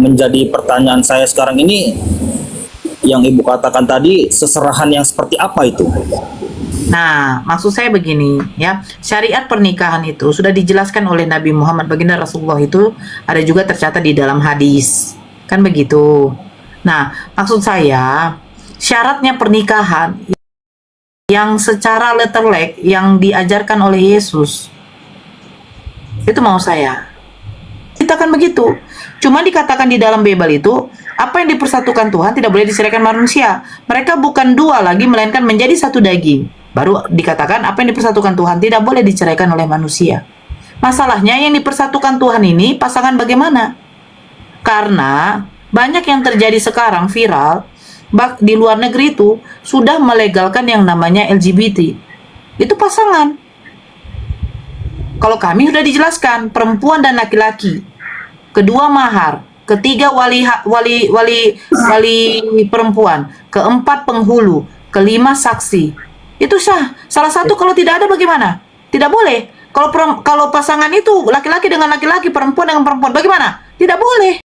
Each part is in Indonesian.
menjadi pertanyaan saya sekarang ini, yang Ibu katakan tadi, seserahan yang seperti apa itu? Nah, maksud saya begini ya, syariat pernikahan itu sudah dijelaskan oleh Nabi Muhammad baginda Rasulullah, itu ada juga tercatat di dalam hadis. Kan begitu. Nah, maksud saya syaratnya pernikahan yang secara letterlek yang diajarkan oleh Yesus, itu mau saya. Kita kan begitu. Cuma dikatakan di dalam Bible itu, apa yang dipersatukan Tuhan tidak boleh diceraikan manusia. Mereka bukan dua lagi, melainkan menjadi satu daging. Baru dikatakan apa yang dipersatukan Tuhan tidak boleh diceraikan oleh manusia. Masalahnya yang dipersatukan Tuhan ini pasangan bagaimana? Karena banyak yang terjadi sekarang viral, di luar negeri itu sudah melegalkan yang namanya LGBT. Itu pasangan. Kalau kami sudah dijelaskan perempuan dan laki-laki, kedua mahar, ketiga wali perempuan, keempat penghulu, kelima saksi. Itu sah. Salah satu kalau tidak ada bagaimana? Tidak boleh. Kalau pasangan itu laki-laki dengan laki-laki, perempuan dengan perempuan, bagaimana? Tidak boleh.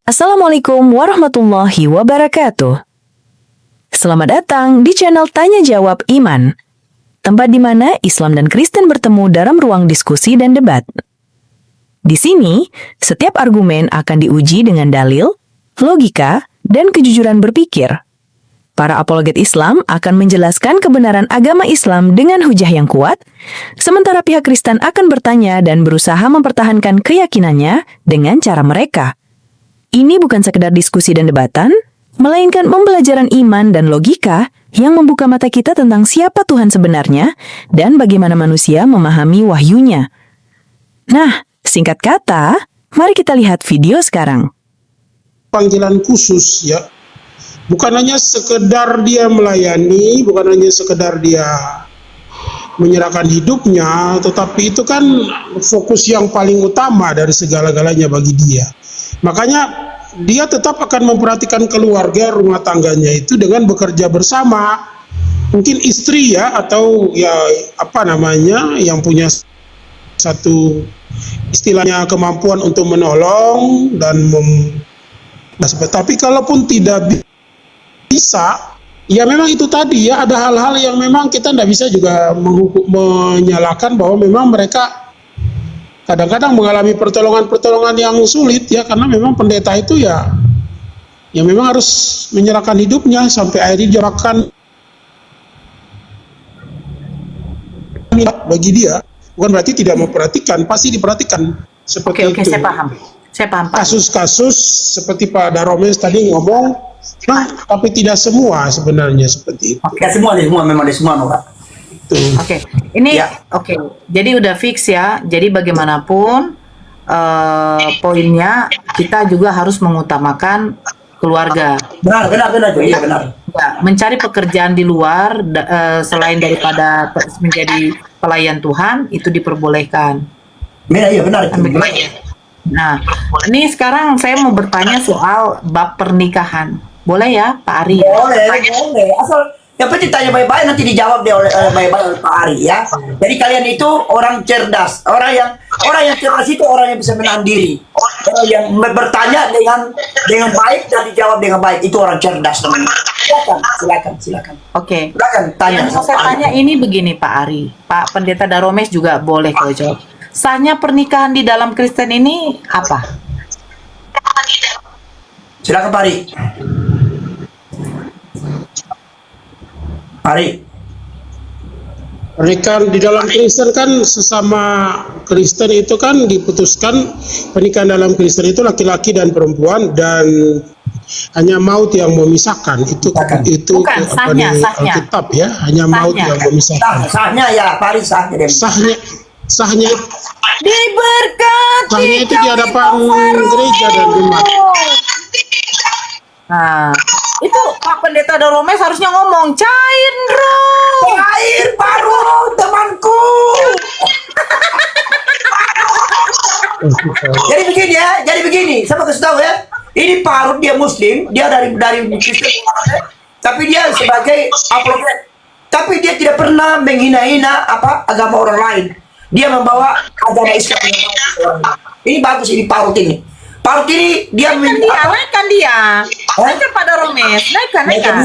Assalamualaikum warahmatullahi wabarakatuh. Selamat datang di channel Tanya Jawab Iman, tempat di mana Islam dan Kristen bertemu dalam ruang diskusi dan debat. Di sini, setiap argumen akan diuji dengan dalil, logika, dan kejujuran berpikir. Para apologet Islam akan menjelaskan kebenaran agama Islam dengan hujah yang kuat, sementara pihak Kristen akan bertanya dan berusaha mempertahankan keyakinannya dengan cara mereka. Ini bukan sekedar diskusi dan debatan, melainkan pembelajaran iman dan logika yang membuka mata kita tentang siapa Tuhan sebenarnya dan bagaimana manusia memahami wahyunya. Nah, singkat kata, mari kita lihat video sekarang. Panggilan khusus ya, bukan hanya sekedar dia melayani, bukan hanya sekedar dia menyerahkan hidupnya, tetapi itu kan fokus yang paling utama dari segala-galanya bagi dia. Makanya dia tetap akan memperhatikan keluarga, rumah tangganya itu dengan bekerja bersama. Mungkin istri ya, atau ya apa namanya, yang punya satu istilahnya kemampuan untuk menolong dan tapi kalaupun tidak bisa, ya memang itu tadi ya, ada hal-hal yang memang kita tidak bisa juga menyalahkan bahwa memang mereka kadang-kadang mengalami pertolongan-pertolongan yang sulit ya, karena memang pendeta itu ya memang harus menyerahkan hidupnya sampai akhirnya diserahkan bagi dia. Bukan berarti tidak memperhatikan, pasti diperhatikan seperti Oke, itu. saya paham. Saya paham, Pak. Kasus-kasus seperti Pak Daromes tadi ngomong, nah, tapi tidak semua sebenarnya seperti itu. Ya semua memang semua Pak. Oke, ini Ya. oke. Jadi udah fix ya. Jadi bagaimanapun poinnya kita juga harus mengutamakan keluarga. Benar, iya benar. Ya, mencari pekerjaan di luar selain daripada menjadi pelayan Tuhan itu diperbolehkan. Iya benar. Nah, ini sekarang saya mau bertanya soal bab pernikahan. Boleh ya, Pak Ari? Boleh. Asal yang penting tanya baik-baik, nanti dijawab deh oleh baik-baik oleh Pak Ari ya. Jadi kalian itu orang cerdas, orang yang cerdas itu orang yang bisa menahan diri, orang yang bertanya dengan baik dan dijawab dengan baik, itu orang cerdas teman. Silakan. Oke. Silakan tanya. Yang mau saya tanya ini begini Pak Ari, Pak Pendeta Daromes juga boleh kalau jawab. Sahnya pernikahan di dalam Kristen ini apa? Silakan Pak Ari. Ari. Pernikahan di dalam Kristen kan, sesama Kristen itu kan diputuskan pernikahan dalam Kristen itu laki-laki dan perempuan, dan hanya maut yang memisahkan. Itu Bukan, apa sahnya, di sahnya. Alkitab ya, hanya maut Sahnya. yang memisahkan. Sahnya ya, Pak Ari sahnya deh. Sahnya Diberkati sahnya itu di kami hadapan Tuhan. gereja dan umat. Nah, itu Pak Pendeta Doromes harusnya ngomong Caindro. Air baru temanku. Jadi begini, sama kasih tahu ya. Ini Parut dia Muslim, dia dari Kristen, tapi dia sebagai apologet. Tapi dia tidak pernah menghina-hina agama orang lain. Dia membawa agama Islam. Ini bagus ini Parut ini. Parut ini dia Naikkan dia. Naikkan Pak Doromes. Naikkan.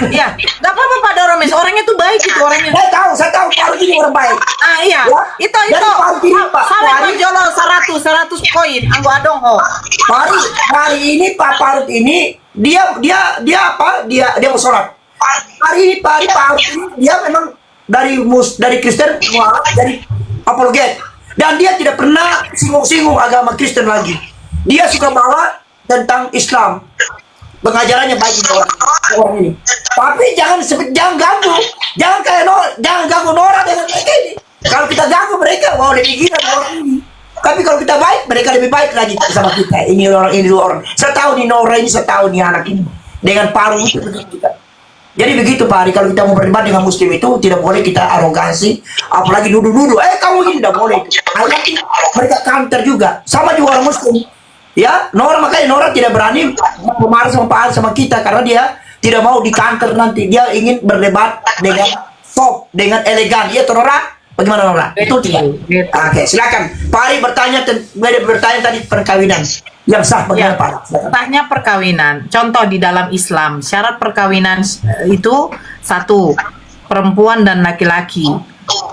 Ya, nggak apa-apa Pak Doromes. Orangnya tuh baik itu orangnya. Saya tahu Parut ini orang baik. Ah iya, Ya. itu Jadi Parut ini, Pak, Sampai Wali. Jolo 100 poin. Anggo adong ho. Hari ini Pak Parut ini dia mau sholat. Hari ini Pak Parut ini dia memang dari Kristen, dari apologet, dan dia tidak pernah singgung-singgung agama Kristen lagi. Dia suka bawa tentang Islam. Pengajarannya baik orang ini. Tapi jangan ganggu. Jangan ganggu Nora dengan mereka ini. Kalau kita ganggu mereka, lebih gila orang ini. Tapi kalau kita baik, mereka lebih baik lagi sama kita. Ini dua orang. Saya tahu nih Nora ini, saya tahu nih anak ini. Dengan Parut itu kita. Jadi begitu Pak Ari, kalau kita mau berdebat dengan Muslim itu tidak boleh kita arogansi, apalagi nuduh-nuduh. Kamu ini tidak boleh. Akhirnya mereka counter juga. Sama juga orang Muslim. Ya, makanya Nora tidak berani marah sama Pak Ari, sama kita, karena dia tidak mau di counter nanti. Dia ingin berdebat dengan soft, dengan elegan. Iya, Nora? Bagaimana Nora? Itu tidak. Oke, silakan. Pak Ari bertanya tadi perkawinan yang sah bagaimana Ya, Pak Ari? Silakan. sahnya perkawinan. Contoh di dalam Islam, syarat perkawinan itu 1, perempuan dan laki-laki.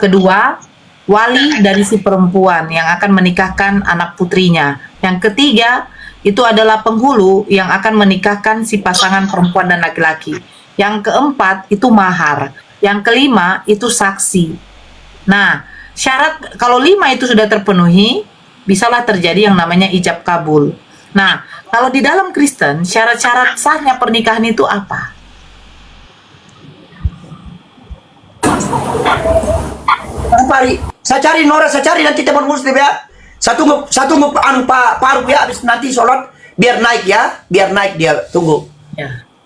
Kedua, wali dari si perempuan yang akan menikahkan anak putrinya. Yang ketiga, itu adalah penghulu yang akan menikahkan si pasangan perempuan dan laki-laki. Yang keempat, itu mahar. Yang kelima, itu saksi. Nah, syarat kalau 5 itu sudah terpenuhi, bisalah terjadi yang namanya ijab kabul. Nah, kalau di dalam Kristen, syarat-syarat sahnya pernikahan itu apa? Pak Ari, saya cari Nora, saya cari nanti teman Muslim ya. Satu Pak Parut ya, habis nanti sholat biar naik ya, biar naik dia, tunggu.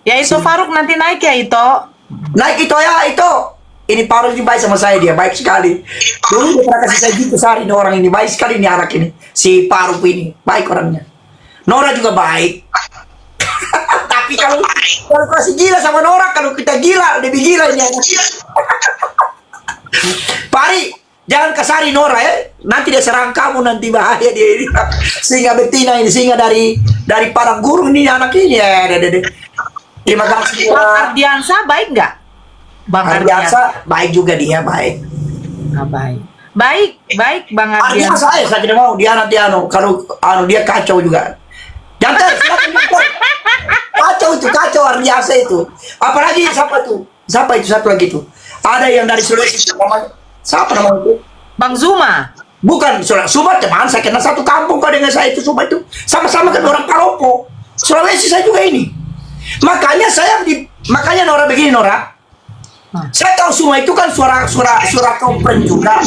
Ya itu Faruk nanti naik ya itu. Naik itu ya, itu. Ini Parut ini baik sama saya, dia baik sekali. Dulu dia pernah kasih saya gitu sehari, ini orang ini baik sekali nih anak ini. Si Parut ini baik orangnya. Nora juga baik. Tapi kalau kasih gila sama Nora, kalau kita gila, lebih gila ini anak. Pak Ari, jangan kasari Nora ya. Nanti dia serang kamu, nanti bahaya dia ini. Singa betina ini, singa dari padang gurun ini anak ini ya. Terima kasih. Bang Ardiansa baik nggak? Bang Ardiansa baik juga dia, baik. Ah, baik Bang Ardiansa Ardiansa. saya tidak mau dia nanti kalau dia kacau juga. Jangan kacau Ardiansa itu. Apalagi siapa itu satu lagi itu. Ada yang dari Sulawesi namanya. Siapa namanya itu? Bang Zuma. Bukan, Suma teman saya kenal satu kampung kok dengan saya itu Suma itu. Sama-sama kan orang Palopo. Sulawesi saya juga ini. Makanya Nora begini Nora. Saya tahu Suma itu kan suara compreng juga.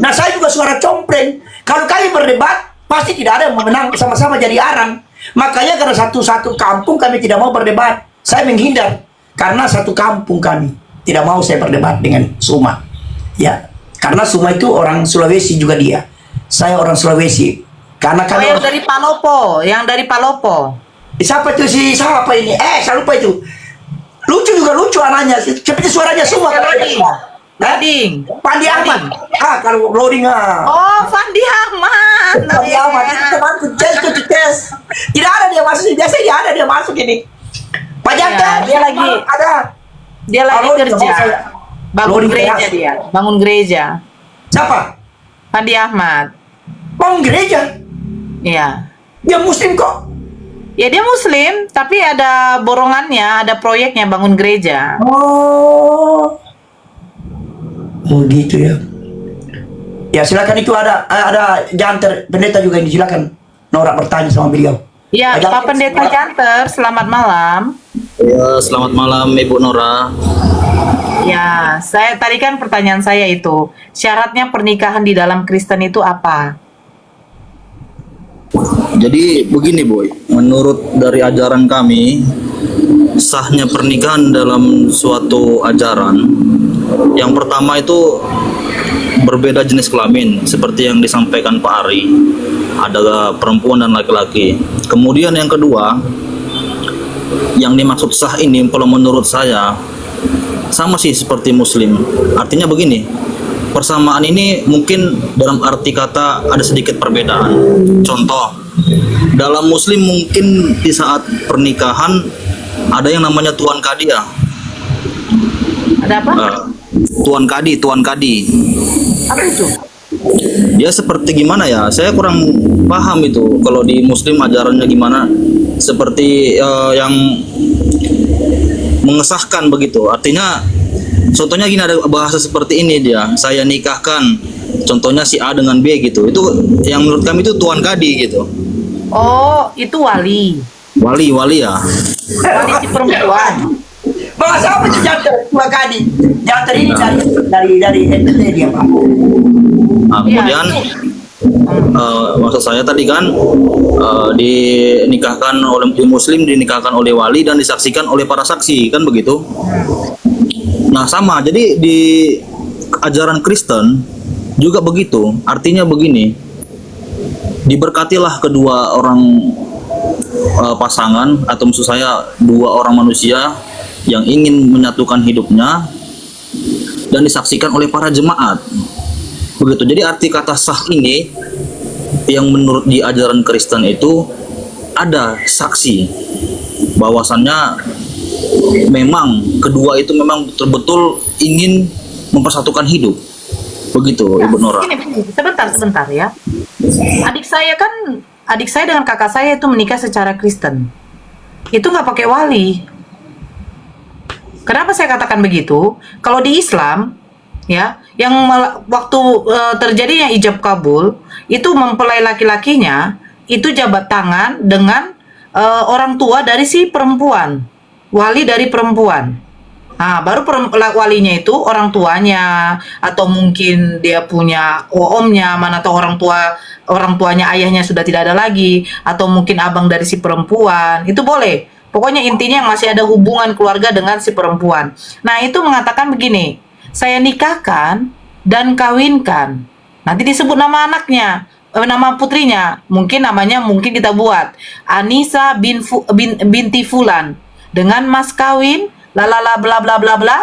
Nah, saya juga suara compreng. Kalau kami berdebat, pasti tidak ada yang menang, sama-sama jadi arang. Makanya karena satu kampung kami tidak mau berdebat. Saya menghindar karena satu kampung kami. Tidak mau saya berdebat dengan Suma. Ya, karena Suma itu orang Sulawesi juga dia. Saya orang Sulawesi. Karena kami yang dari Palopo. Siapa itu siapa ini? Saya lupa itu. Lucu anaknya. Seperti suaranya Suma. Loading. Pandi Ahmad. Kalau loading Oh, Fandi Ahmad. Pandi Ahmad itu temanku. Tes. Tidak ada dia masuk. Biasanya dia ada dia masuk ini. Pak Jaka, dia lagi Halo, kerja. Bangun gereja dia. Bangun gereja. Siapa? Fandi Ahmad. Bangun gereja. Iya. Dia Muslim kok. Ya dia Muslim, tapi ada borongannya, ada proyeknya bangun gereja. Oh. Oh gitu ya. Ya silakan, itu ada janter pendeta juga ini, silakan Nora bertanya sama beliau. Ya, Ada- Pak Pendeta Janter, selamat malam. Ya, selamat malam Ibu Nora. Ya, saya tadi kan pertanyaan saya itu, syaratnya pernikahan di dalam Kristen itu apa? Jadi begini Boy, menurut dari ajaran kami, sahnya pernikahan dalam suatu ajaran, yang pertama itu berbeda jenis kelamin, seperti yang disampaikan Pak Ari, ada perempuan dan laki-laki. Kemudian yang kedua, yang dimaksud sah ini kalau menurut saya sama sih seperti Muslim. Artinya begini, persamaan ini mungkin dalam arti kata ada sedikit perbedaan. Contoh, dalam Muslim mungkin di saat pernikahan ada yang namanya tuan kadi ya. Ada apa? Tuan kadi. Apa itu? Dia seperti gimana ya? Saya kurang paham itu. Kalau di Muslim ajarannya gimana? Seperti yang mengesahkan begitu. Artinya, contohnya gini, ada bahasa seperti ini dia. Saya nikahkan. Contohnya si A dengan B gitu. Itu yang menurut kami itu tuan kadi gitu. Oh, itu wali. Wali ya. Wali si perempuan. Bahasa apa itu janter? Dua kali. Janter ini dari NTT dia Pak. Nah, kemudian maksud saya tadi kan dinikahkan oleh Muslim, dinikahkan oleh wali dan disaksikan oleh para saksi, kan begitu? Nah sama, jadi di ajaran Kristen juga begitu. Artinya begini, diberkatilah kedua orang pasangan, atau maksud saya dua orang manusia yang ingin menyatukan hidupnya dan disaksikan oleh para jemaat. Begitu. Jadi arti kata sah ini yang menurut di ajaran Kristen itu ada saksi bahwasannya memang kedua itu memang betul-betul ingin mempersatukan hidup. Begitu, Ibu Nora. Ini, sebentar ya. Adik saya dengan kakak saya itu menikah secara Kristen. Itu nggak pakai wali. Kenapa saya katakan begitu? Kalau di Islam, ya, yang waktu terjadinya ijab kabul, itu mempelai laki-lakinya itu jabat tangan dengan orang tua dari si perempuan, wali dari perempuan. Nah, baru walinya itu orang tuanya, atau mungkin dia punya omnya, mana tahu orang tuanya ayahnya sudah tidak ada lagi, atau mungkin abang dari si perempuan, itu boleh. Pokoknya intinya yang masih ada hubungan keluarga dengan si perempuan. Nah, itu mengatakan begini, saya nikahkan dan kawinkan. Nanti disebut nama anaknya, nama putrinya. Mungkin namanya kita buat Anissa binti Fulan dengan mas kawin lalala bla bla bla bla,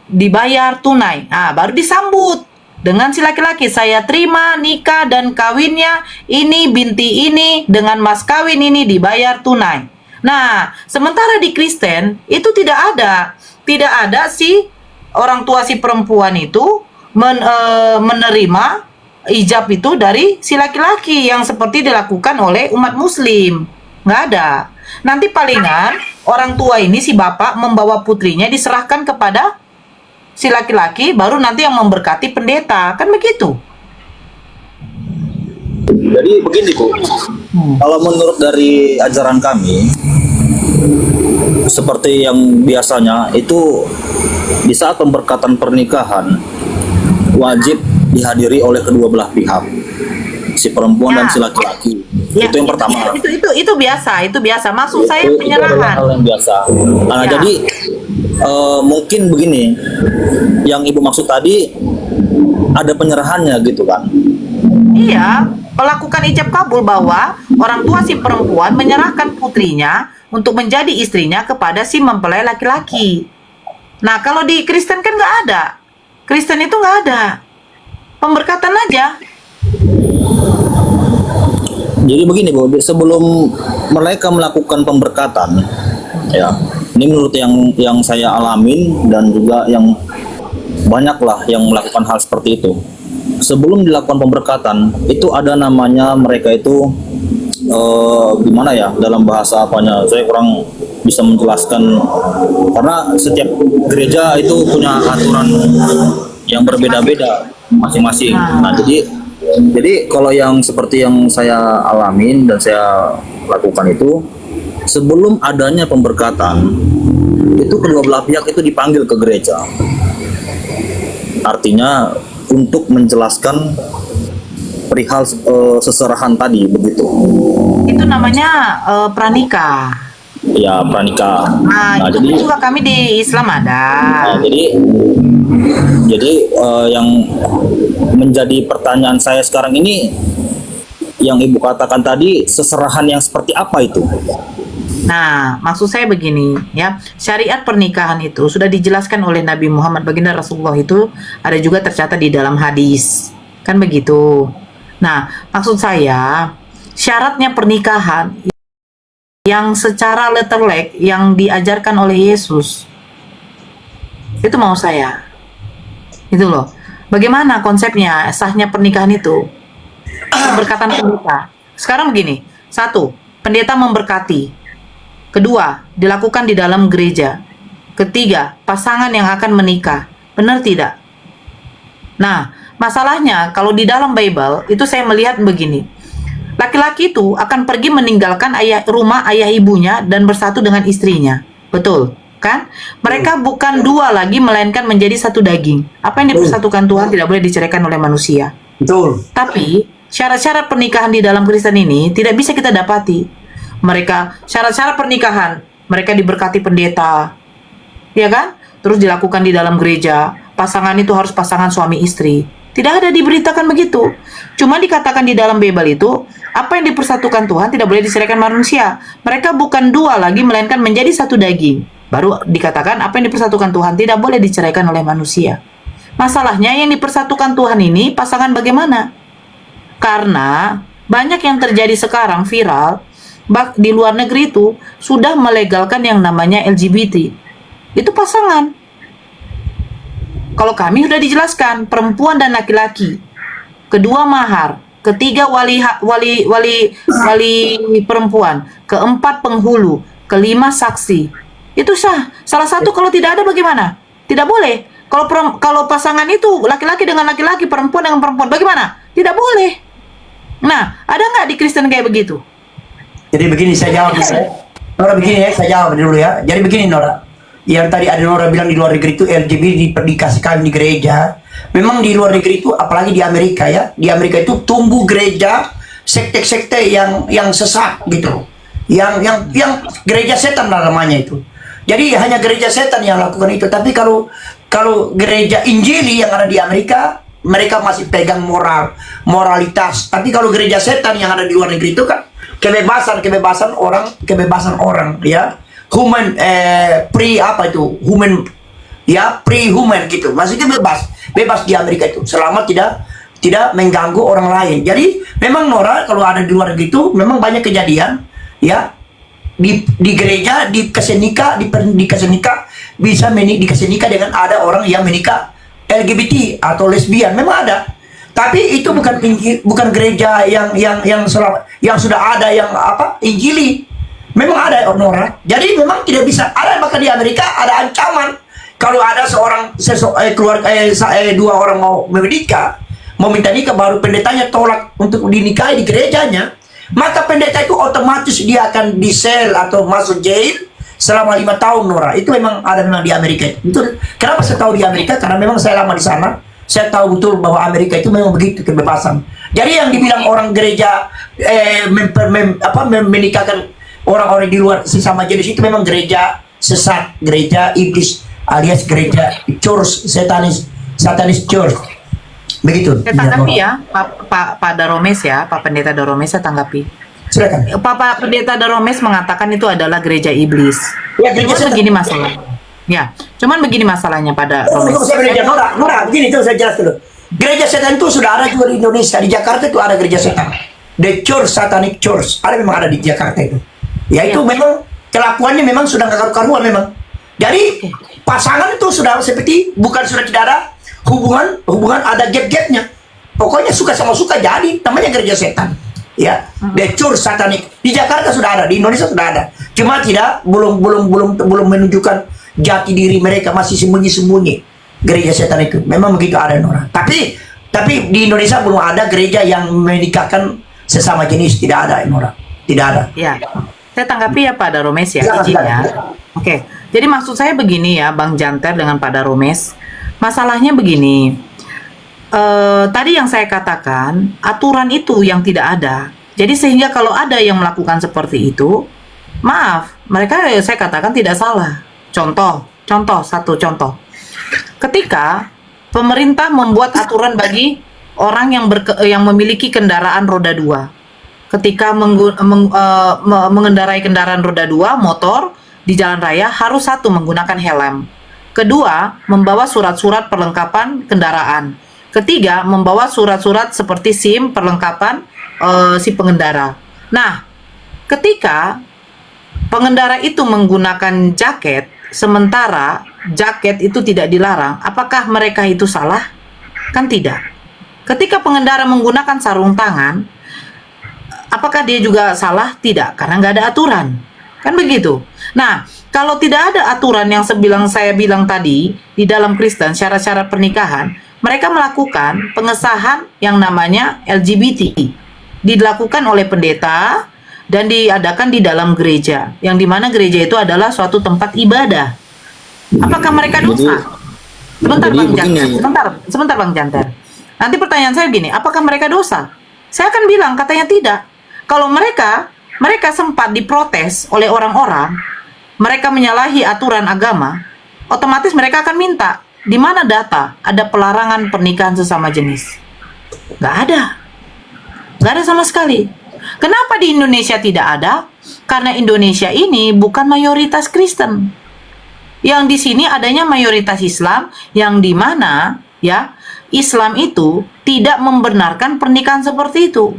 dibayar tunai. Ah, baru disambut dengan si laki-laki, saya terima nikah dan kawinnya ini binti ini dengan mas kawin ini dibayar tunai. Nah, sementara di Kristen itu tidak ada si orang tua si perempuan itu menerima ijab itu dari si laki-laki yang seperti dilakukan oleh umat Muslim. Nggak ada. Nanti palingan orang tua ini, si bapak, membawa putrinya diserahkan kepada si laki-laki, baru nanti yang memberkati pendeta. Kan begitu. Jadi begini Bu, kalau menurut dari ajaran kami, seperti yang biasanya itu di saat pemberkatan pernikahan wajib dihadiri oleh kedua belah pihak, si perempuan dan si laki-laki. Ya, itu yang pertama. Itu biasa. Maksud saya Itu penyerahan. adalah hal yang biasa. Nah, Ya. jadi mungkin begini, yang Ibu maksud tadi ada penyerahannya gitu kan? Iya, melakukan ijab kabul bahwa orang tua si perempuan menyerahkan putrinya untuk menjadi istrinya kepada si mempelai laki-laki. Nah, kalau di Kristen kan nggak ada. Kristen itu nggak ada. Pemberkatan aja. Jadi begini Bu, sebelum mereka melakukan pemberkatan, ya, ini menurut yang saya alamin dan juga yang banyaklah yang melakukan hal seperti itu. Sebelum dilakukan pemberkatan, itu ada namanya mereka itu gimana ya dalam bahasa apanya, saya kurang bisa menjelaskan karena setiap gereja itu punya aturan yang berbeda-beda masing-masing. Nah, jadi kalau yang seperti yang saya alamin dan saya lakukan itu, sebelum adanya pemberkatan itu kedua belah pihak itu dipanggil ke gereja. Artinya untuk menjelaskan perihal seserahan tadi begitu. Itu namanya pranikah. Ya, pranikah. Nah, itu jadi juga kami di Islam ada. Nah, jadi yang menjadi pertanyaan saya sekarang ini, yang Ibu katakan tadi, seserahan yang seperti apa itu? Nah, maksud saya begini, ya, syariat pernikahan itu sudah dijelaskan oleh Nabi Muhammad, baginda Rasulullah itu ada juga tercatat di dalam hadis, kan begitu. Nah, maksud saya syaratnya pernikahan yang secara letterlek yang diajarkan oleh Yesus, itu mau saya, itu loh. Bagaimana konsepnya sahnya pernikahan itu? Pemberkatan pendeta. Sekarang begini, satu, pendeta memberkati. Kedua, dilakukan di dalam gereja. Ketiga, pasangan yang akan menikah. Benar tidak? Nah, masalahnya kalau di dalam Bible itu saya melihat begini. Laki-laki itu akan pergi meninggalkan rumah ayah ibunya dan bersatu dengan istrinya. Betul, kan? Mereka bukan dua lagi melainkan menjadi satu daging. Apa yang dipersatukan Tuhan tidak boleh diceraikan oleh manusia. Betul. Tapi syarat-syarat pernikahan di dalam Kristen ini tidak bisa kita dapati. Mereka syarat-syarat pernikahan, mereka diberkati pendeta, ya kan? Terus dilakukan di dalam gereja. Pasangan itu harus pasangan suami istri. Tidak ada diberitakan begitu. Cuma dikatakan di dalam Bible itu, apa yang dipersatukan Tuhan tidak boleh diceraikan manusia. Mereka bukan dua lagi, melainkan menjadi satu daging. Baru dikatakan apa yang dipersatukan Tuhan tidak boleh diceraikan oleh manusia. Masalahnya yang dipersatukan Tuhan ini pasangan bagaimana? Karena banyak yang terjadi sekarang viral, di luar negeri itu sudah melegalkan yang namanya LGBT. Itu pasangan. Kalau kami sudah dijelaskan perempuan dan laki-laki. Kedua mahar, ketiga wali perempuan, keempat penghulu, kelima saksi. Itu sah. Salah satu kalau tidak ada bagaimana? Tidak boleh. Kalau pasangan itu laki-laki dengan laki-laki, perempuan dengan perempuan, bagaimana? Tidak boleh. Nah, ada nggak di Kristen kayak begitu? Jadi begini saya jawab Nora, begini ya, saya jawab dulu ya. Jadi begini Nora, yang tadi ada Nora bilang di luar negeri itu LGBT dikasih kawin di gereja. Memang di luar negeri itu, apalagi di Amerika ya, di Amerika itu tumbuh gereja sekte-sekte yang sesat gitu, yang gereja setan lah namanya itu. Jadi hanya gereja setan yang lakukan itu. Tapi kalau gereja Injili yang ada di Amerika, mereka masih pegang moralitas. Tapi kalau gereja setan yang ada di luar negeri itu kan kebebasan orang ya, human pre-human gitu, maksudnya bebas di Amerika itu selama tidak mengganggu orang lain. Jadi memang Nora, kalau ada di luar negeri itu memang banyak kejadian ya, di gereja dikasih nikah bisa dikasih nikah dengan ada orang yang menikah LGBT atau lesbian, memang ada. Tapi itu bukan gereja yang sudah ada yang Injili. Memang ada Nora. Jadi memang tidak bisa ada, bahkan di Amerika ada ancaman kalau ada dua orang mau menikah, mau minta nikah, baru pendetanya tolak untuk dinikahi di gerejanya, maka pendeta itu otomatis dia akan disel atau masuk jail selama 5 tahun Nora. Itu memang ada memang di Amerika. Itu kenapa saya tahu di Amerika, karena memang saya lama di sana. Saya tahu betul bahwa Amerika itu memang begitu kebebasan. Jadi yang dibilang orang gereja menikahkan orang-orang di luar sesama jenis itu memang gereja sesat, gereja iblis, alias gereja church, satanis church. Begitu. Saya tanggapi ya, Pak Daromes ya, Pak Pendeta Daromes, saya tanggapi. Silakan. Pak Pendeta Daromes mengatakan itu adalah gereja iblis. Ya, gereja setan. Begini masalahnya. Ya, cuman begini masalahnya pada Romes. Nora, begini itu saya jelas dulu. Gereja setan itu sudah ada juga di Indonesia. Di Jakarta itu ada gereja setan. The Church, Satanic Church. Ada memang ada di Jakarta itu. Ya itu memang kelakuannya memang sudah nggak karu-karuan memang. Jadi pasangan itu sudah seperti sudah tidak ada hubungan ada gap-gapnya. Pokoknya suka sama suka, jadi namanya gereja setan. ya, the church satanik. Di Jakarta sudah ada, di Indonesia sudah ada. Cuma belum menunjukkan jati diri mereka, masih sembunyi-sembunyi gereja setan itu. Memang begitu ada Nora. Tapi di Indonesia belum ada gereja yang menikahkan sesama jenis, tidak ada Nora. Tidak ada. Ya, saya tanggapi ya Pak Daromes ya, Silakan, izin ya. silakan. Oke, jadi maksud saya begini ya, Bang Janter dengan Pak Daromes. Masalahnya begini, tadi yang saya katakan, aturan itu yang tidak ada. Jadi sehingga kalau ada yang melakukan seperti itu, maaf, mereka saya katakan tidak salah. Satu contoh. Ketika pemerintah membuat aturan bagi orang yang memiliki kendaraan roda 2, ketika mengendarai kendaraan roda 2 motor di jalan raya harus satu menggunakan helm, kedua membawa surat-surat perlengkapan kendaraan, ketiga membawa surat-surat seperti SIM perlengkapan si pengendara. Nah, ketika pengendara itu menggunakan jaket sementara jaket itu tidak dilarang, apakah mereka itu salah? Kan tidak. Ketika pengendara menggunakan sarung tangan, apakah dia juga salah? Tidak, karena nggak ada aturan. Kan begitu. Nah, kalau tidak ada aturan yang saya bilang tadi, di dalam Kristen, syarat-syarat pernikahan, mereka melakukan pengesahan yang namanya LGBT. Dilakukan oleh pendeta dan diadakan di dalam gereja, yang dimana gereja itu adalah suatu tempat ibadah. Apakah mereka dosa? Sebentar Bang Janter, sebentar Bang Janter. Nanti pertanyaan saya gini, apakah mereka dosa? Saya akan bilang katanya tidak. Kalau mereka sempat diprotes oleh orang-orang, mereka menyalahi aturan agama, otomatis mereka akan minta, di mana data ada pelarangan pernikahan sesama jenis? Nggak ada sama sekali. Kenapa di Indonesia tidak ada? Karena Indonesia ini bukan mayoritas Kristen. Yang di sini adanya mayoritas Islam, yang di mana ya Islam itu tidak membenarkan pernikahan seperti itu.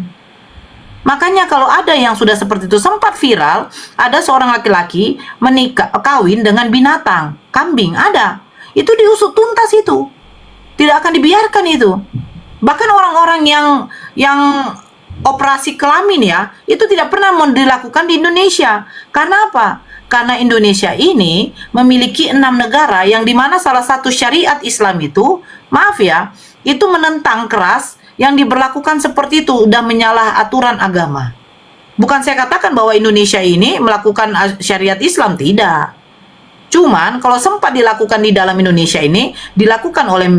Makanya kalau ada yang sudah seperti itu, sempat viral, ada seorang laki-laki kawin dengan binatang, kambing, ada. Itu diusut tuntas itu. Tidak akan dibiarkan itu. Bahkan orang-orang yang operasi kelamin ya, itu tidak pernah dilakukan di Indonesia. Karena apa? Karena Indonesia ini memiliki 6 negara yang dimana salah satu syariat Islam itu, maaf ya, itu menentang keras yang diberlakukan seperti itu, udah menyalah aturan agama. Bukan saya katakan bahwa Indonesia ini melakukan syariat Islam, tidak. Cuman kalau sempat dilakukan di dalam Indonesia ini, dilakukan oleh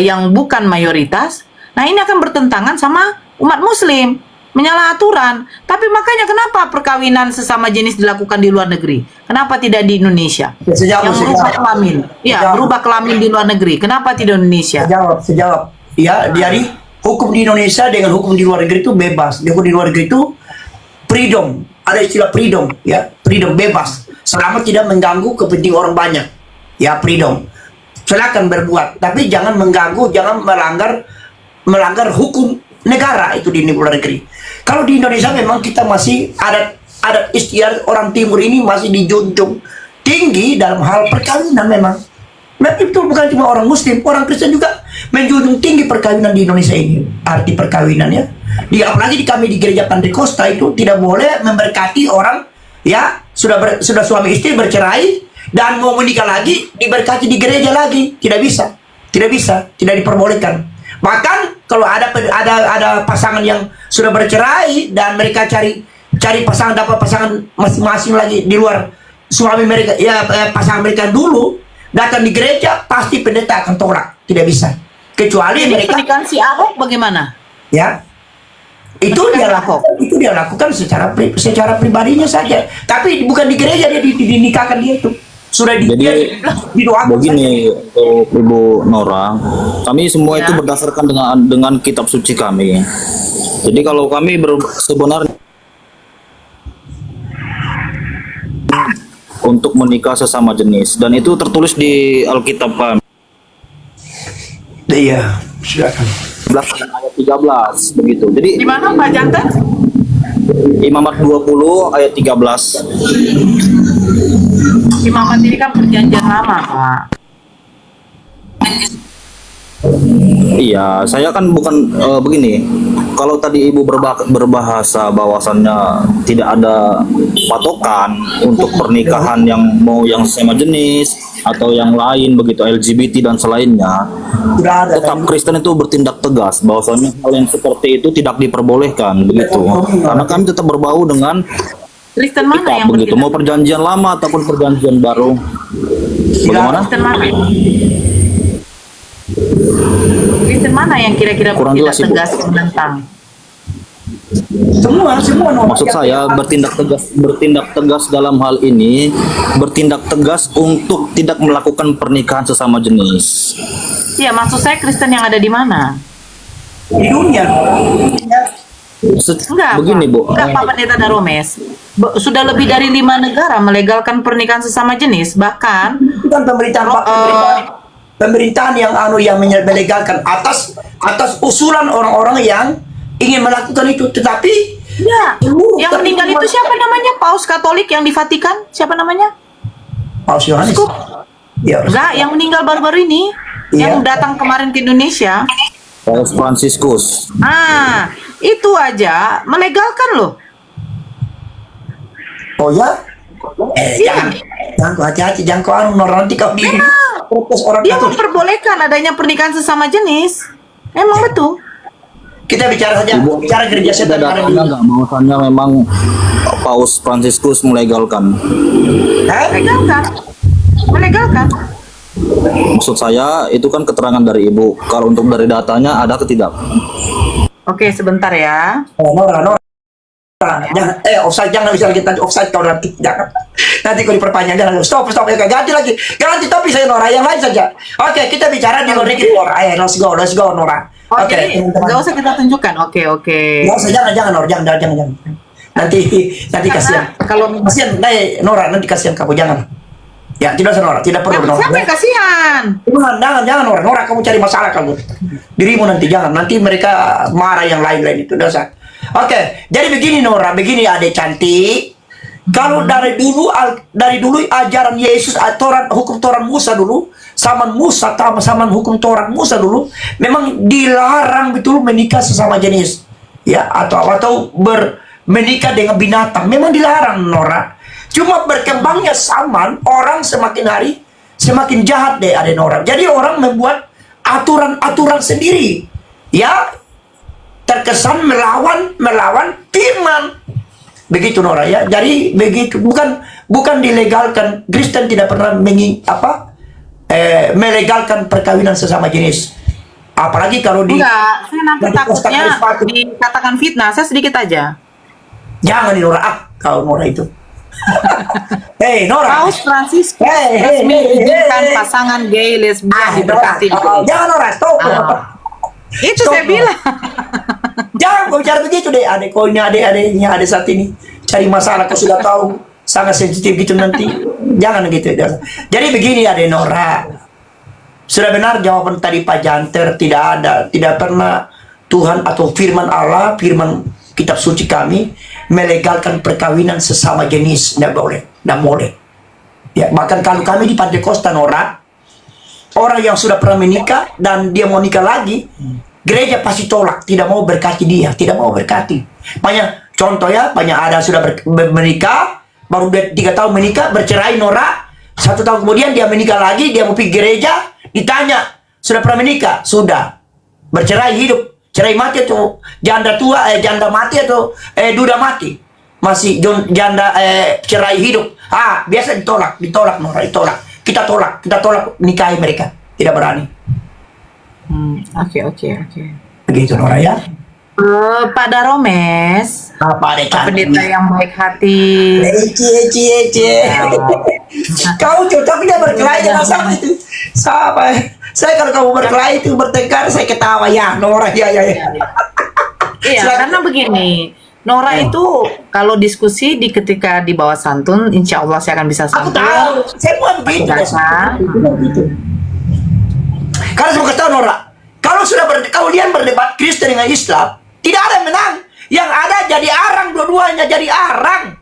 yang bukan mayoritas, nah ini akan bertentangan sama umat muslim, menyalah aturan. Tapi makanya kenapa perkawinan sesama jenis dilakukan di luar negeri? Kenapa tidak di Indonesia? Yang berubah kelamin. Ya, berubah kelamin di luar negeri. Kenapa tidak Indonesia? Sejawab. Ya, dari hukum di Indonesia dengan hukum di luar negeri itu bebas. Hukum di luar negeri itu freedom. Ada istilah freedom, ya. Freedom bebas. Selama tidak mengganggu kepentingan orang banyak. Ya, freedom. Silakan berbuat, tapi jangan mengganggu, jangan melanggar hukum negara itu di luar negeri. Kalau di Indonesia memang kita masih ada istiadat orang timur ini masih dijunjung tinggi dalam hal perkawinan memang. Memang itu bukan cuma orang muslim, orang Kristen juga menjunjung tinggi perkawinan di Indonesia ini. Arti perkawinannya, apalagi kami di gereja Pantekosta itu tidak boleh memberkati orang ya sudah suami istri bercerai dan mau menikah lagi diberkati di gereja lagi, tidak bisa, tidak diperbolehkan. Bahkan kalau ada pasangan yang sudah bercerai dan mereka cari pasangan, dapat pasangan masing-masing lagi di luar suami mereka, ya pasangan mereka dulu datang di gereja, pasti pendeta akan tolak, tidak bisa. Kecuali jadi mereka pernikahan si Ahok bagaimana? Ya, itu dia lakukan secara pribadinya saja. Tapi bukan di gereja dia dinikahkan dia itu. Sudah didoakan. Begini, Ibu Nora, kami semua itu berdasarkan dengan kitab suci kami. Jadi kalau kami sebenarnya untuk menikah sesama jenis, dan itu tertulis di Alkitab kami. Iya, silakan. 11 ayat 13 begitu. Jadi Di mana Pak Janten? Imamat 20 ayat 13. Imamat ini kan perjanjian lama, Pak. Iya, saya kan bukan begini. kalau tadi Ibu berbahasa bahwasannya tidak ada patokan untuk pernikahan yang mau yang sesama jenis atau yang lain begitu LGBT dan selainnya, Sudah ada. tetap Kristen itu bertindak tegas bahwasannya hal yang seperti itu tidak diperbolehkan begitu. Karena kami tetap berbau dengan Kristen mana kitab yang begitu, mau bertindak? perjanjian lama ataupun perjanjian baru. Bagaimana? Kristen mana? Kristen mana yang kira-kira Kurang bertindak jelas, Ibu. tegas menentang? Semua Maksud saya bertindak tegas dalam hal ini, bertindak tegas untuk tidak melakukan pernikahan sesama jenis. Iya, maksud saya Kristen yang ada di mana? di dunia. Enggak, Begini Pak. Bu, Enggak, Pak Pendeta Daromes. Sudah lebih dari 5 negara melegalkan pernikahan sesama jenis, bahkan Itu kan pemerintahan pemerintahan yang yang melegalkan atas usulan orang-orang yang ingin melakukan itu, tetapi ya, yang meninggal itu siapa namanya? Paus Katolik yang di Vatikan, siapa namanya? Paus Yohanes. Skup. Ya, Enggak, yang meninggal baru-baru ini, yang Iya. datang kemarin ke Indonesia. Paus Fransiskus. Itu aja melegalkan loh. oh ya? Jangan kau hati-hati, jangan kau nanti kau di protes orang Dia Katolik. memperbolehkan adanya pernikahan sesama jenis. Emang betul. Kita bicara saja, bicara gereja Ada setan hari datanya ini. nggak bahwasannya memang Paus Fransiskus melegalkan. Hah? Melegalkan. Maksud saya itu kan keterangan dari Ibu. Kalau untuk dari datanya ada atau tidak? Oke, sebentar ya. Nora. Jangan, offside, jangan bisa lagi, nanti offside kau nanti, jangan. Nanti kau diperpanjang, jangan. Stop, ganti lagi. Ganti topik saya, Nora, yang lain saja. Oke, kita bicara di luar negeri, Nora. Let's go, Nora. Oke, Jadi nggak usah kita tunjukkan. Oke. Nggak usah, jangan, Nora, jangan. Nanti kasihan. Kalau Kasihan, Nora, nanti kasihan kamu, jangan. Ya, tidak usah, Nora, tidak perlu, Nora. siapa yang kasihan? Jangan, Nora, kamu cari masalah kamu. Dirimu nanti jangan, nanti mereka marah yang lain-lain itu, dosa. Oke, jadi begini Nora, begini adek cantik. Kalau dari dulu ajaran Yesus, hukum Taurat Musa dulu, zaman hukum Taurat Musa dulu, memang dilarang betul menikah sesama jenis, ya atau menikah dengan binatang, memang dilarang Nora. Cuma berkembangnya zaman, orang semakin hari semakin jahat deh adek Nora. Jadi orang membuat aturan-aturan sendiri, ya. Terkesan melawan firman, begitu Nora ya. Jadi begitu, bukan dilegalkan. Kristen tidak pernah melegalkan perkawinan sesama jenis, apalagi kalau Enggak, saya nanti di Costa takutnya Karismatik. dikatakan fitnah. Saya sedikit aja. Jangan nih Nora, kau Nora itu. Hei Nora, Paus Fransiskus Hey. mengizinkan pasangan gay lesbian diberkati. Jangan Nora, stop. Itu Stop, saya Nora. bilang. Jangan kau bicara begitu deh, adeknya ada saat ini cari masalah, kau sudah tahu sangat sensitif gitu nanti. Jangan gitu. Jadi begini adek Nora, sudah benar jawaban tadi Pak Janter, tidak pernah Tuhan atau firman Allah, firman kitab suci kami melegalkan perkawinan sesama jenis, tidak boleh. Ya, bahkan kalau kami di Pantai Costa Nora, orang yang sudah pernah menikah dan dia mau nikah lagi, gereja pasti tolak, tidak mau berkati dia, tidak mau berkati. Banyak contoh ya, banyak ada sudah menikah, baru 3 tahun menikah, bercerai Nora, 1 tahun kemudian dia menikah lagi, dia mau pergi gereja, ditanya, sudah pernah menikah? Sudah. Bercerai hidup, cerai mati atau janda janda mati atau duda mati? Masih janda cerai hidup. Biasa ditolak Nora, ditolak. Kita tolak nikahi mereka, tidak berani. Oke. Begitu Nora ya. Pak Daromes, Apa deh Pak Pendeta yang baik hati. Cie. Kau tapi dia berkelahi dengan sama itu. Sama. Saya kalau kamu berkelahi itu bertengkar, saya ketawa ya Nora ya. Iya, karena begini, Nora itu kalau diskusi ketika di bawah santun, insya Allah saya akan bisa Aku santun. tahu, saya pun begitu. Karena saya tahu Nora, kalau kalian berdebat Kristen dengan Islam, tidak ada yang menang. Yang ada jadi arang, dua-duanya jadi arang.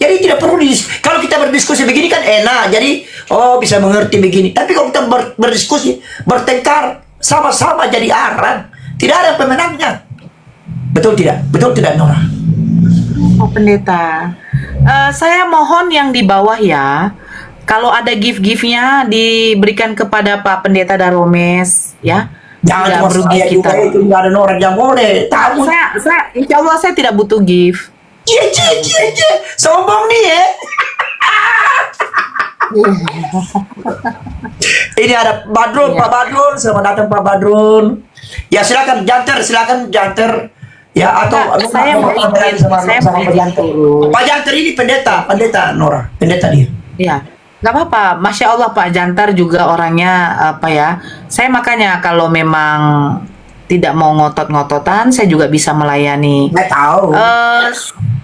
Jadi tidak perlu kalau kita berdiskusi begini kan enak. Jadi bisa mengerti begini. Tapi kalau kita berdiskusi, bertengkar, sama-sama jadi arang. Tidak ada pemenangnya. Betul tidak? Betul tidak, Nora? Oh, pendeta. Saya mohon yang di bawah ya. Kalau ada gift-giftnya diberikan kepada Pak Pendeta Daromes ya. Jangan Tidak cuma merugi saya juga kita. itu, nggak ada Nora yang boleh. Tahu? Insya Allah saya tidak butuh gift. Cie. Sombong nih ya. Ini ada Badrun, Pak Badrun, selamat datang Pak Badrun. Ya silakan janter. Ya atau Enggak, saya mau izin, sama Pak Janter. Pak Janter ini pendeta Nora, pendeta dia. Ya, nggak apa-apa. Masya Allah Pak Jantar juga orangnya apa ya. Saya makanya kalau memang tidak mau ngotot-ngototan, saya juga bisa melayani. Nggak tahu.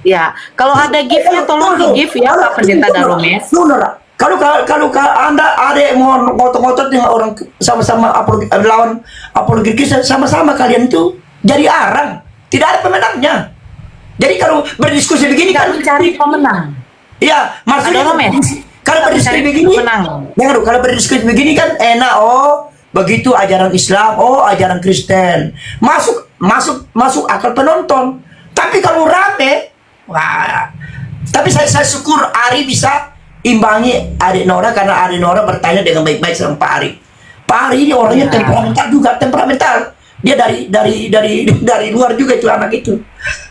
Ya, kalau ada giftnya tolong di gift ya Pak Pendeta Daromes. Nora, kalau Anda ada yang mau ngotot-ngotot dengan orang sama-sama lawan apologi Kristen, sama-sama kalian itu jadi arang. Tidak ada pemenangnya. Jadi kalau berdiskusi begini Nggak kan mencari pemenang. iya, maksudnya Ada Romes. kalau berdiskusi Mencari begini, pemenang. dengar dulu, kalau berdiskusi begini kan enak. Oh, begitu ajaran Islam, oh ajaran Kristen. Masuk akal penonton. Tapi kalau rame, wah. Tapi saya syukur Ari bisa imbangi adik Nora karena adik Nora bertanya dengan baik-baik sama Pak Ari. Pak Ari ini orangnya Ya. temperamental. Dia dari luar juga itu anak itu.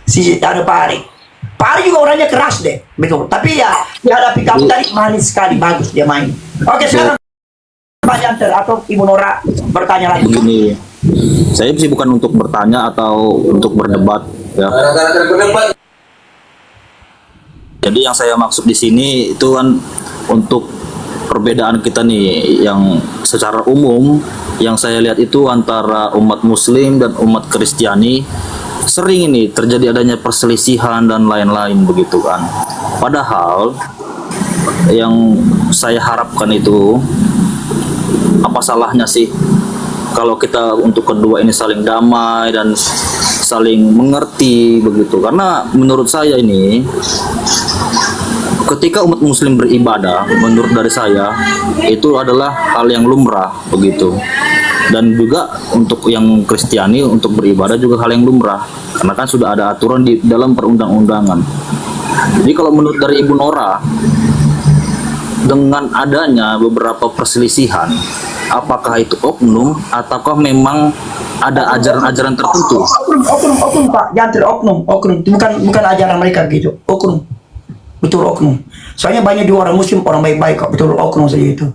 Si ada Pak Ari. Pak Ari juga orangnya keras deh, betul. Tapi ya dihadapi kamu tadi manis sekali, bagus dia main. Oke, sekarang Pak Janter atau Ibu Nora bertanya lagi. Begini, saya sih bukan untuk bertanya atau untuk berdebat ya. Jadi yang saya maksud di sini itu kan untuk perbedaan kita nih yang secara umum yang saya lihat itu antara umat Muslim dan umat Kristiani sering ini terjadi adanya perselisihan dan lain-lain begitu kan. Padahal yang saya harapkan itu apa salahnya sih kalau kita untuk kedua ini saling damai dan saling mengerti begitu, karena menurut saya ini ketika umat muslim beribadah, menurut dari saya itu adalah hal yang lumrah begitu. Dan juga untuk yang Kristiani untuk beribadah juga hal yang lumrah karena kan sudah ada aturan di dalam perundang-undangan. Jadi kalau menurut dari Ibu Nora, dengan adanya beberapa perselisihan, apakah itu oknum ataukah memang ada ajaran-ajaran tertentu? Oknum Pak Janter, oknum itu bukan ajaran mereka gitu, oknum. Betul oknum. Soalnya banyak juga orang muslim orang baik-baik kok, betul oknum saja itu.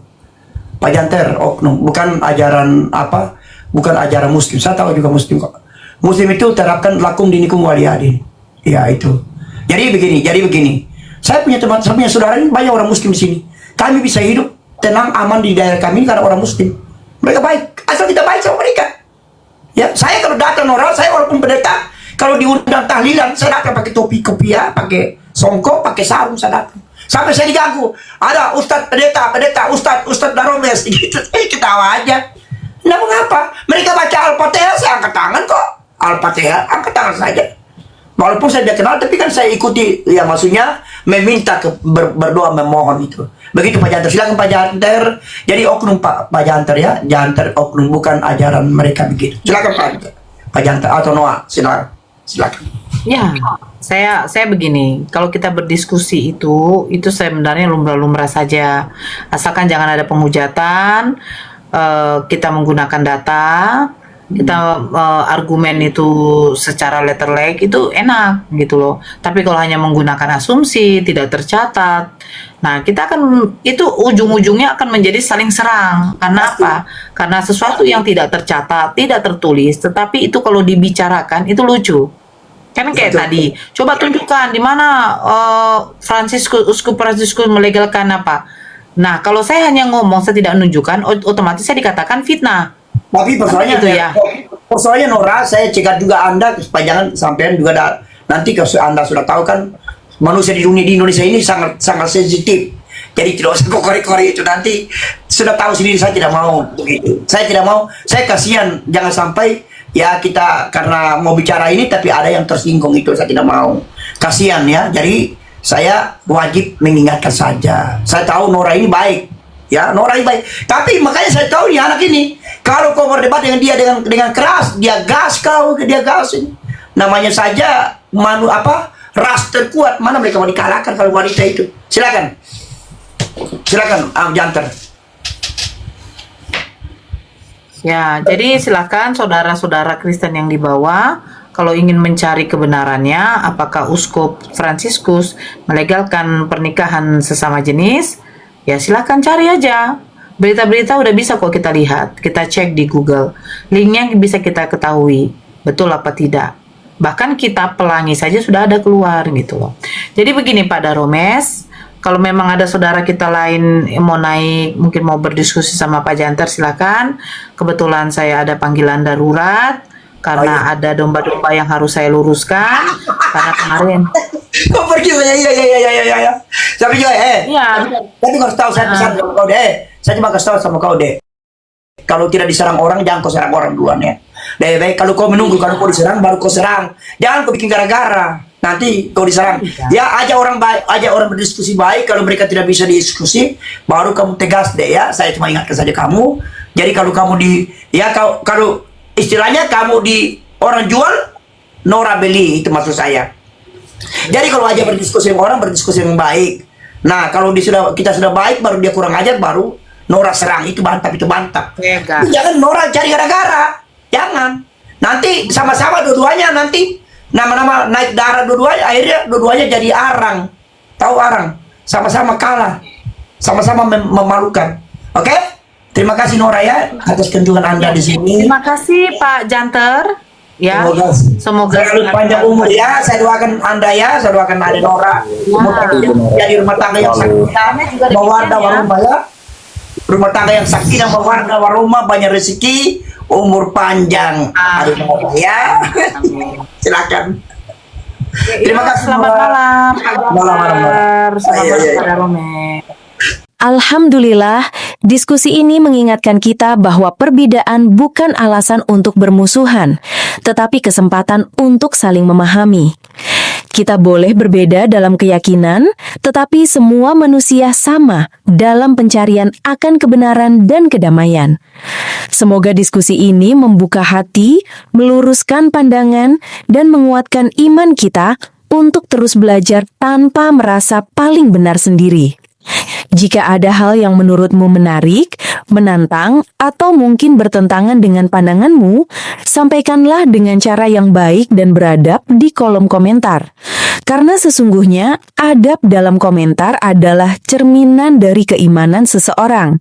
Pak Janter oknum, bukan ajaran apa, bukan ajaran muslim. Saya tahu juga muslim kok. Muslim itu terapkan lakum dinikum waliyadin. Ya itu. Jadi begini. Saya punya teman, saya punya saudara ini banyak orang muslim di sini. Kami bisa hidup tenang aman di daerah kami karena orang muslim. Mereka baik, asal kita baik sama mereka. Ya, saya kalau datang orang, saya walaupun pendeta, kalau diundang tahlilan, saya datang pakai topi kopiah, pakai songkok, pakai sarung, saya datang. Sampai saya diganggu, ada Ustadz pendeta, Ustadz Daromes, gitu. Ketawa aja. Nah mengapa? Mereka baca Al-Fatihah, saya angkat tangan kok. Al-Fatihah, angkat tangan saja. Walaupun saya tidak kenal, tapi kan saya ikuti, ya maksudnya meminta berdoa, memohon itu. Begitu Pak Janter, silakan Pak Janter. Jadi oknum Pak Janter ya, Janter oknum, bukan ajaran mereka begitu. Silakan Pak Janter atau Noah, silakan. Ya, saya begini, kalau kita berdiskusi itu sebenarnya lumrah-lumrah saja, asalkan jangan ada penghujatan, kita menggunakan data, kita argumen itu secara letter like itu enak gitu loh. Tapi kalau hanya menggunakan asumsi, tidak tercatat, nah kita akan itu ujung-ujungnya akan menjadi saling serang. Karena apa? Karena sesuatu yang tidak tercatat, tidak tertulis, tetapi itu kalau dibicarakan itu lucu. Kan kayak tadi, coba tunjukkan di mana Uskup Fransiskus melegalkan apa. Nah, kalau saya hanya ngomong, saya tidak menunjukkan, otomatis saya dikatakan fitnah. Tapi persoalannya Itu ya. Persoalannya Nora, saya cegat juga Anda supaya jangan sampean juga nanti kalau Anda sudah tahu kan manusia di Indonesia ini sangat sensitif. Jadi tidak usah korek-korek itu, nanti sudah tahu sendiri, saya tidak mau begitu. Saya tidak mau, saya kasihan jangan sampai ya kita karena mau bicara ini tapi ada yang tersinggung, itu saya tidak mau. Kasihan ya. Jadi saya wajib mengingatkan saja. Saya tahu Nora ini baik. Ya, Nora ini baik. Tapi makanya saya tahu nih anak ini, kalau kau berdebat dengan dia dengan keras, dia gas ini. namanya saja ras terkuat, mana mereka mau dikalahkan kalau wanita itu. Silakan Janter. Ya, jadi silakan saudara-saudara Kristen yang di bawah, kalau ingin mencari kebenarannya, apakah Uskup Fransiskus melegalkan pernikahan sesama jenis, ya silakan cari aja. Berita-berita udah bisa kok kita lihat, kita cek di Google. Linknya bisa kita ketahui, betul apa tidak. Bahkan kitab Pelangi saja sudah ada keluar gitu loh. Jadi begini Pak Daromes, kalau memang ada saudara kita lain yang mau naik, mungkin mau berdiskusi sama Pak Janter, silakan. Kebetulan saya ada panggilan darurat karena ada domba-domba yang harus saya luruskan karena kemarin. Kau pergi ya. Tapi juga Iya. tapi kau harus tahu saya pesan sama kau deh. Saya cuma kasih tahu sama kau deh. Kalau tidak diserang orang, jangan kau serang orang duluan ya. Baik, kalau kau menunggu, kalau kau diserang baru kau serang. Jangan kau bikin gara-gara. Nanti kau diserang. Ya, ajak orang berdiskusi baik. Kalau mereka tidak bisa diskusi, baru kamu tegas deh ya. Saya cuma ingatkan saja kamu. Jadi kalau kamu kalau istilahnya kamu orang jual, Nora beli, itu maksud saya. Jadi kalau aja berdiskusi dengan orang, berdiskusi yang baik. Nah, kalau kita sudah baik, baru dia kurang ajar, baru Nora serang. Itu bantap. Jangan Nora cari gara-gara. Jangan. Nanti sama-sama dua-duanya nanti nama-nama naik darah dua-duanya, akhirnya dua-duanya jadi arang. Tahu arang? Sama-sama kalah. Sama-sama memalukan. Oke? Terima kasih Nora ya atas kunjungan Anda di sini. Terima kasih Pak Janter. Ya, semoga panjang umur ya. Saya doakan Anda ya, saya doakan ada Nora. Semoga jadi rumah tangga yang sakinah, mawaddah warahmah ya. Rumah tangga yang sakinah, mawaddah warahmah, banyak rezeki, umur panjang. Ada Nora ya. Silakan. Terima kasih. Selamat malam. Malam. Selamat Pak Daromes. Alhamdulillah, diskusi ini mengingatkan kita bahwa perbedaan bukan alasan untuk bermusuhan, tetapi kesempatan untuk saling memahami. Kita boleh berbeda dalam keyakinan, tetapi semua manusia sama dalam pencarian akan kebenaran dan kedamaian. Semoga diskusi ini membuka hati, meluruskan pandangan, dan menguatkan iman kita untuk terus belajar tanpa merasa paling benar sendiri. Jika ada hal yang menurutmu menarik, menantang, atau mungkin bertentangan dengan pandanganmu, sampaikanlah dengan cara yang baik dan beradab di kolom komentar. Karena sesungguhnya, adab dalam komentar adalah cerminan dari keimanan seseorang.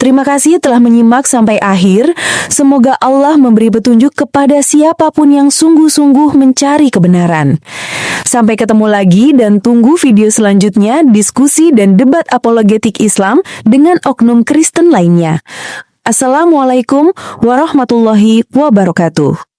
Terima kasih telah menyimak sampai akhir. Semoga Allah memberi petunjuk kepada siapapun yang sungguh-sungguh mencari kebenaran. Sampai ketemu lagi dan tunggu video selanjutnya diskusi dan debat apologetik Islam dengan oknum Kristen lainnya. Assalamualaikum warahmatullahi wabarakatuh.